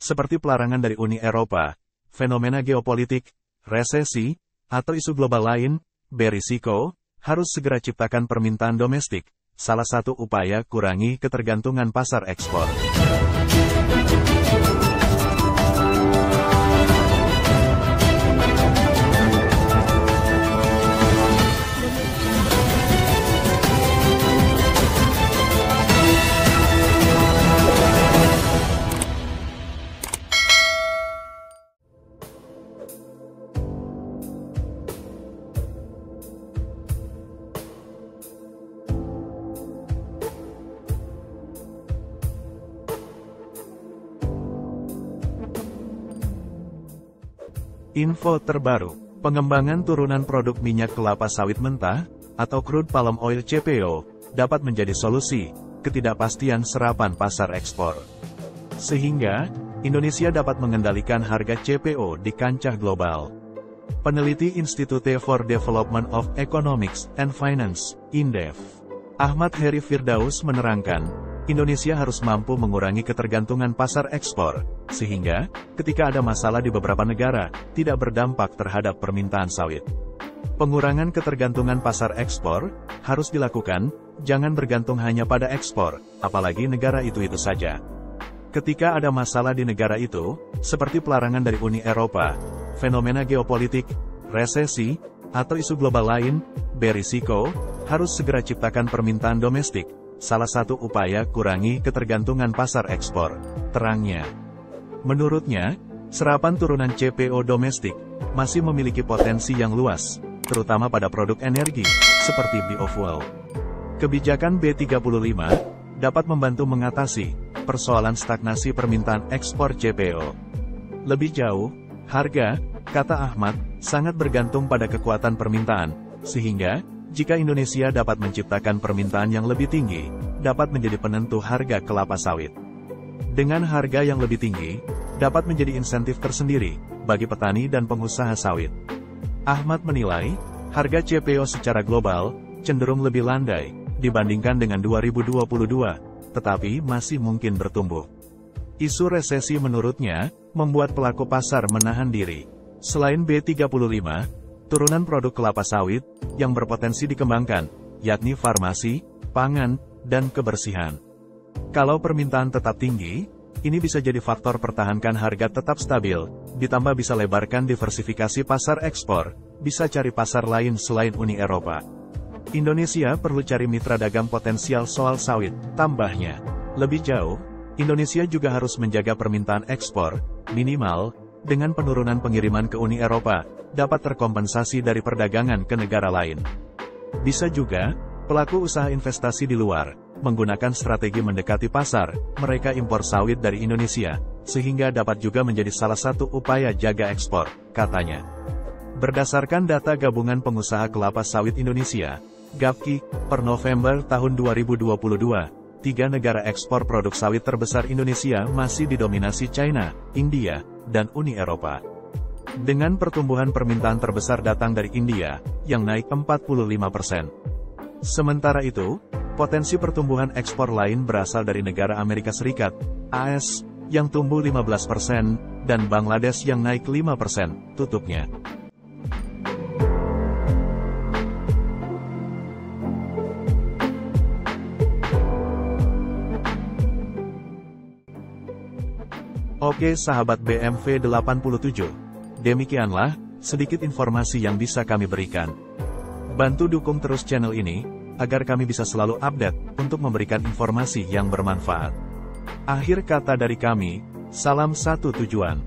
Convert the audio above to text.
seperti pelarangan dari Uni Eropa, fenomena geopolitik, resesi, atau isu global lain, berisiko, harus segera ciptakan permintaan domestik, salah satu upaya kurangi ketergantungan pasar ekspor. Info terbaru, pengembangan turunan produk minyak kelapa sawit mentah, atau crude palm oil CPO, dapat menjadi solusi ketidakpastian serapan pasar ekspor. Sehingga, Indonesia dapat mengendalikan harga CPO di kancah global. Peneliti Institute for Development of Economics and Finance, INDEF, Ahmad Heri Firdaus menerangkan, Indonesia harus mampu mengurangi ketergantungan pasar ekspor, sehingga, ketika ada masalah di beberapa negara, tidak berdampak terhadap permintaan sawit. Pengurangan ketergantungan pasar ekspor, harus dilakukan, jangan bergantung hanya pada ekspor, apalagi negara itu-itu saja. Ketika ada masalah di negara itu, seperti pelarangan dari Uni Eropa, fenomena geopolitik, resesi, atau isu global lain, berisiko, harus segera ciptakan permintaan domestik, salah satu upaya kurangi ketergantungan pasar ekspor, terangnya. Menurutnya, serapan turunan CPO domestik masih memiliki potensi yang luas, terutama pada produk energi, seperti biofuel. Kebijakan B35 dapat membantu mengatasi persoalan stagnasi permintaan ekspor CPO. Lebih jauh, harga, kata Ahmad, sangat bergantung pada kekuatan permintaan, sehingga, jika Indonesia dapat menciptakan permintaan yang lebih tinggi, dapat menjadi penentu harga kelapa sawit. Dengan harga yang lebih tinggi, dapat menjadi insentif tersendiri bagi petani dan pengusaha sawit. Ahmad menilai, harga CPO secara global cenderung lebih landai dibandingkan dengan 2022, tetapi masih mungkin bertumbuh. Isu resesi menurutnya membuat pelaku pasar menahan diri. Selain B35, turunan produk kelapa sawit yang berpotensi dikembangkan, yakni farmasi, pangan, dan kebersihan. Kalau permintaan tetap tinggi, ini bisa jadi faktor pertahankan harga tetap stabil, ditambah bisa lebarkan diversifikasi pasar ekspor, bisa cari pasar lain selain Uni Eropa. Indonesia perlu cari mitra dagang potensial soal sawit, tambahnya. Lebih jauh, Indonesia juga harus menjaga permintaan ekspor, minimal, dengan penurunan pengiriman ke Uni Eropa, dapat terkompensasi dari perdagangan ke negara lain. Bisa juga, pelaku usaha investasi di luar, menggunakan strategi mendekati pasar, mereka impor sawit dari Indonesia, sehingga dapat juga menjadi salah satu upaya jaga ekspor, katanya. Berdasarkan data Gabungan Pengusaha Kelapa Sawit Indonesia, GAPKI, per November tahun 2022, 3 negara ekspor produk sawit terbesar Indonesia masih didominasi China, India, dan Uni Eropa. Dengan pertumbuhan permintaan terbesar datang dari India, yang naik 45%. Sementara itu, potensi pertumbuhan ekspor lain berasal dari negara Amerika Serikat, AS, yang tumbuh 15%, dan Bangladesh yang naik 5%, tutupnya. Oke sahabat BMV 87, demikianlah sedikit informasi yang bisa kami berikan. Bantu dukung terus channel ini, agar kami bisa selalu update untuk memberikan informasi yang bermanfaat. Akhir kata dari kami, salam satu tujuan.